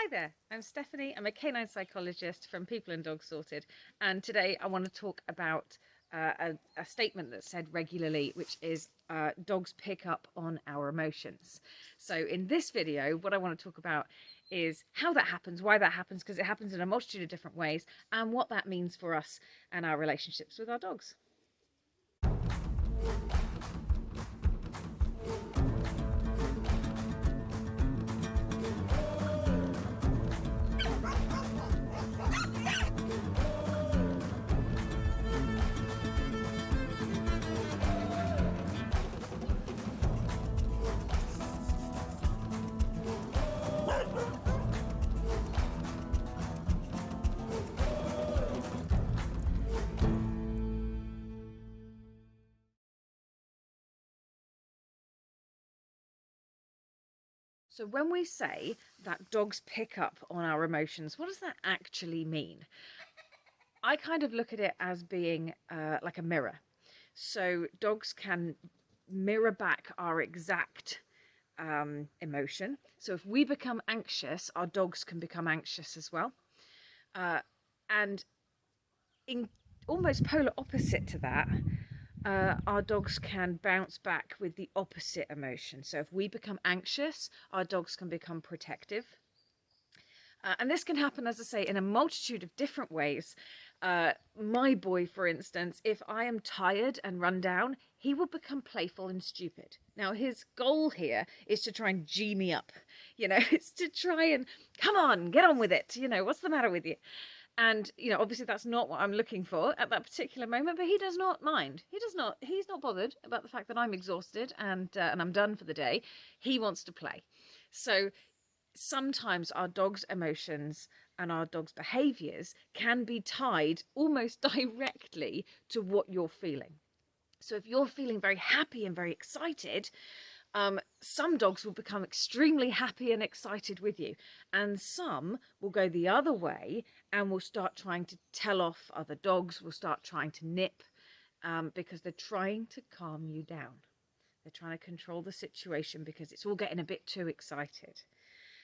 Hi there, I'm Stephanie. I'm a canine psychologist from People and Dogs Sorted, and today I want to talk about a statement that's said regularly, which is dogs pick up on our emotions. So in this video, what I want to talk about is how that happens, why that happens, because it happens in a multitude of different ways, and what that means for us and our relationships with our dogs. So when we say that dogs pick up on our emotions, what does that actually mean? I kind of look at it as being like a mirror. So dogs can mirror back our exact emotion. So if we become anxious, our dogs can become anxious as well. And in almost polar opposite to that, our dogs can bounce back with the opposite emotion. So if we become anxious, our dogs can become protective. And this can happen, as I say, in a multitude of different ways. My boy, for instance, if I am tired and run down, he will become playful and stupid. Now, his goal here is to try and G me up. It's to try and, come on, get on with it. What's the matter with you? And, obviously that's not what I'm looking for at that particular moment, but he does not mind. He's not bothered about the fact that I'm exhausted and I'm done for the day. He wants to play. So sometimes our dog's emotions and our dog's behaviors can be tied almost directly to what you're feeling. So if you're feeling very happy and very excited, some dogs will become extremely happy and excited with you, and some will go the other way and will start trying to tell off other dogs, will start trying to nip, because they're trying to calm you down. They're trying to control the situation because it's all getting a bit too excited.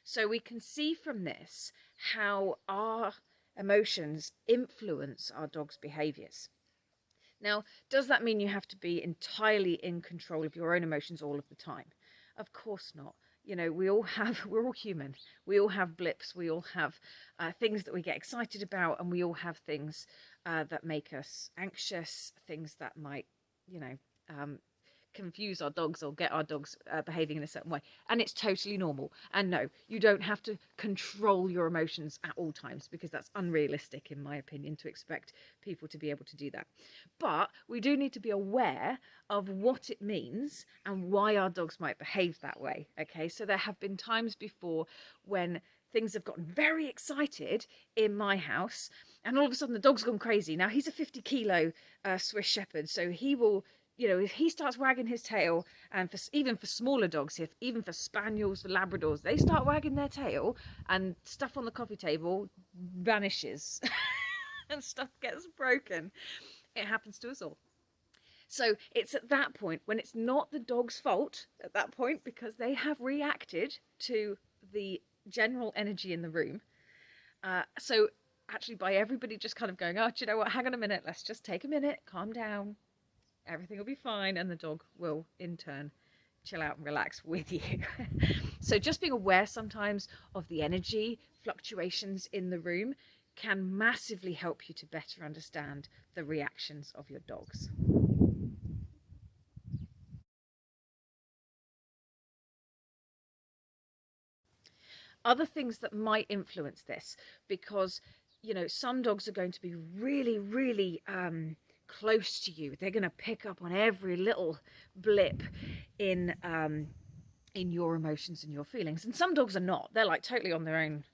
So we can see from this how our emotions influence our dog's behaviours. Now, does that mean you have to be entirely in control of your own emotions all of the time? Of course not. We're all human. We all have blips. We all have things that we get excited about, and we all have things that make us anxious, things that might, confuse our dogs or get our dogs behaving in a certain way, and it's totally normal. And no, you don't have to control your emotions at all times, because that's unrealistic, in my opinion, to expect people to be able to do that. But we do need to be aware of what it means and why our dogs might behave that way. Okay, so there have been times before when things have gotten very excited in my house, and all of a sudden the dog's gone crazy. Now, he's a 50-kilo Swiss Shepherd, so he will, if he starts wagging his tail, and even for smaller dogs, even for spaniels, for Labradors, they start wagging their tail and stuff on the coffee table vanishes and stuff gets broken. It happens to us all. So it's at that point when it's not the dog's fault at that point, because they have reacted to the general energy in the room. So actually, by everybody just kind of going, oh, do you know what, hang on a minute, let's just take a minute, calm down, everything will be fine, and the dog will in turn chill out and relax with you. So just being aware sometimes of the energy fluctuations in the room can massively help you to better understand the reactions of your dogs. Other things that might influence this, because some dogs are going to be really, really close to you. They're going to pick up on every little blip in your emotions and your feelings. And some dogs are not. They're like totally on their own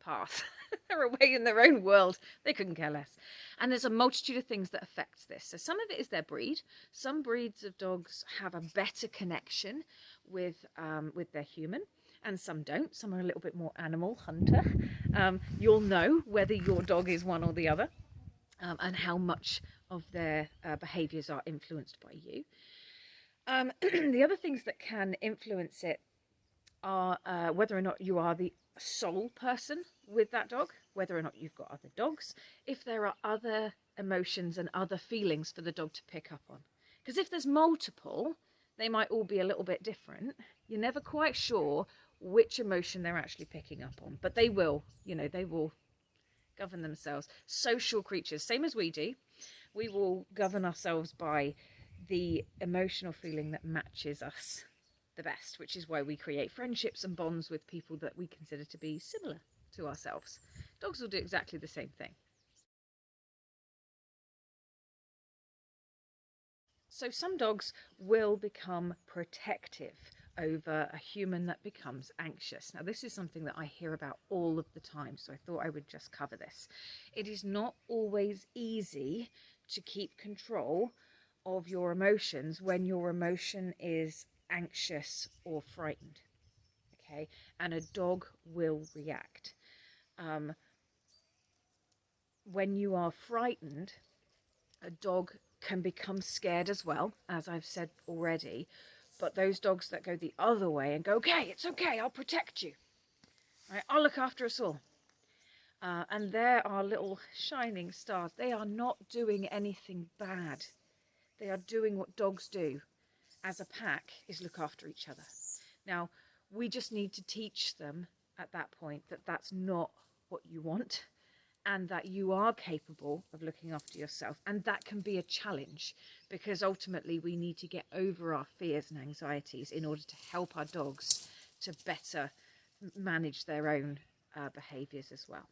path. They're away in their own world. They couldn't care less. And there's a multitude of things that affects this. So some of it is their breed. Some breeds of dogs have a better connection with their human, and some don't. Some are a little bit more animal hunter. You'll know whether your dog is one or the other, and how much of their behaviours are influenced by you. The other things that can influence it are whether or not you are the sole person with that dog, whether or not you've got other dogs, if there are other emotions and other feelings for the dog to pick up on. Because if there's multiple, they might all be a little bit different. You're never quite sure which emotion they're actually picking up on, but they will, they will govern themselves. Social creatures, same as we do, we will govern ourselves by the emotional feeling that matches us the best, which is why we create friendships and bonds with people that we consider to be similar to ourselves. Dogs will do exactly the same thing. So some dogs will become protective over a human that becomes anxious. Now, this is something that I hear about all of the time, so I thought I would just cover this. It is not always easy to keep control of your emotions when your emotion is anxious or frightened. Okay, and a dog will react. Um, when you are frightened, a dog can become scared as well, as I've said already. But those dogs that go the other way and go, okay, it's okay, I'll protect you. Right, I'll look after us all. And there are little shining stars. They are not doing anything bad. They are doing what dogs do as a pack, is look after each other. Now, we just need to teach them at that point that that's not what you want, and that you are capable of looking after yourself. And that can be a challenge, because ultimately we need to get over our fears and anxieties in order to help our dogs to better manage their own behaviours as well.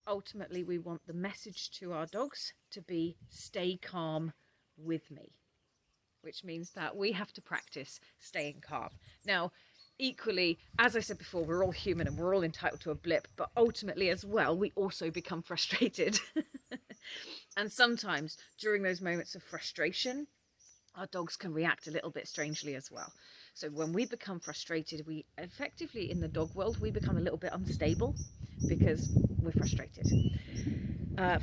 Ultimately, we want the message to our dogs to be stay calm with me, which means that we have to practice staying calm. Now, equally, as I said before, we're all human and we're all entitled to a blip, but ultimately as well, we also become frustrated. And sometimes during those moments of frustration, our dogs can react a little bit strangely as well. So when we become frustrated, we effectively, in the dog world, we become a little bit unstable because we're frustrated.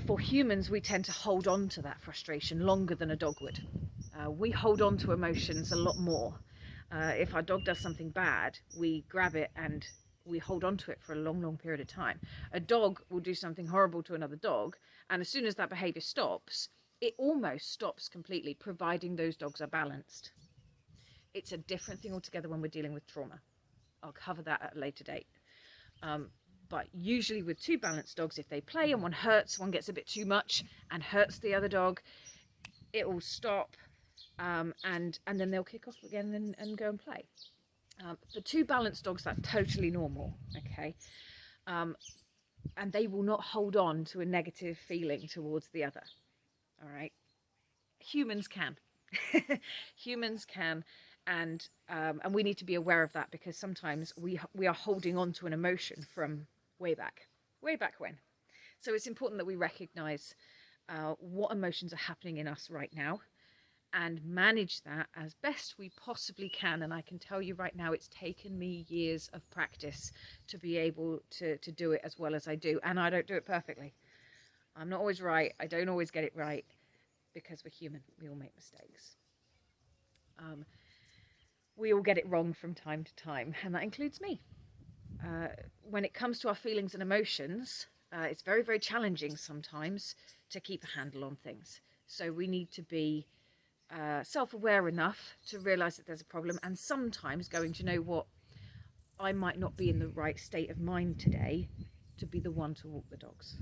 For humans, we tend to hold on to that frustration longer than a dog would. We hold on to emotions a lot more. If our dog does something bad, we grab it and we hold on to it for a long, long period of time. A dog will do something horrible to another dog, and as soon as that behaviour stops, it almost stops completely, providing those dogs are balanced. It's a different thing altogether when we're dealing with trauma. I'll cover that at a later date. But usually with two balanced dogs, if they play and one hurts, one gets a bit too much and hurts the other dog, it will stop, and then they'll kick off again and go and play. For two balanced dogs, that's totally normal, okay? And they will not hold on to a negative feeling towards the other, all right? Humans can. Humans can, and we need to be aware of that, because sometimes we are holding on to an emotion from way back when. So it's important that we recognize what emotions are happening in us right now and manage that as best we possibly can. And I can tell you right now, it's taken me years of practice to be able to do it as well as I do. And I don't do it perfectly. I'm not always right. I don't always get it right, because we're human. We all make mistakes. We all get it wrong from time to time, and that includes me. When it comes to our feelings and emotions, it's very, very challenging sometimes to keep a handle on things. So we need to be self-aware enough to realise that there's a problem, and sometimes going, do you know what, I might not be in the right state of mind today to be the one to walk the dogs,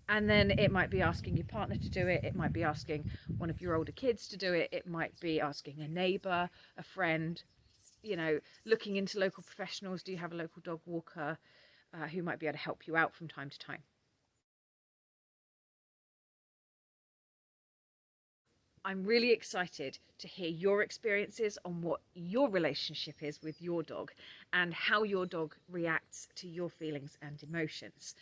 and then it might be asking your partner to do it, it might be asking one of your older kids to do it, it might be asking a neighbour, a friend, looking into local professionals. Do you have a local dog walker who might be able to help you out from time to time? I'm really excited to hear your experiences on what your relationship is with your dog and how your dog reacts to your feelings and emotions.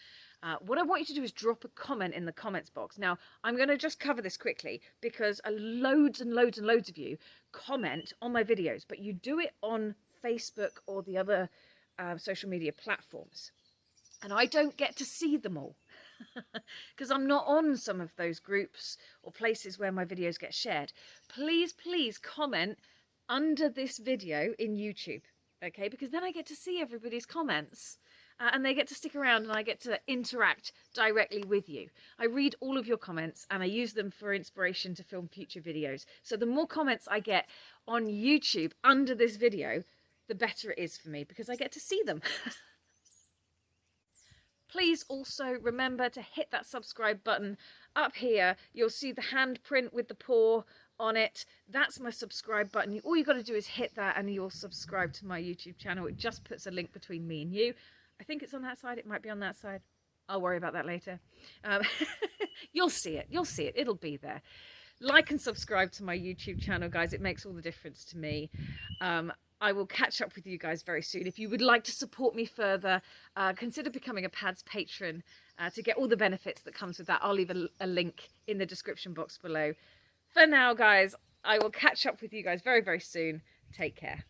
What I want you to do is drop a comment in the comments box. Now, I'm going to just cover this quickly because loads and loads and loads of you comment on my videos, but you do it on Facebook or the other social media platforms. And I don't get to see them all because I'm not on some of those groups or places where my videos get shared. Please, please comment under this video in YouTube, okay? Because then I get to see everybody's comments. And they get to stick around and I get to interact directly with you. I read all of your comments and I use them for inspiration to film future videos. So the more comments I get on YouTube under this video, the better it is for me because I get to see them. Please also remember to hit that subscribe button up here. You'll see the handprint with the paw on it. That's my subscribe button. All you got to do is hit that and you'll subscribe to my YouTube channel. It just puts a link between me and you. I think it's on that side. It might be on that side. I'll worry about that later. You'll see it. You'll see it. It'll be there. Like and subscribe to my YouTube channel, guys. It makes all the difference to me. I will catch up with you guys very soon. If you would like to support me further, consider becoming a PADS patron to get all the benefits that comes with that. I'll leave a link in the description box below. For now, guys, I will catch up with you guys very, very soon. Take care.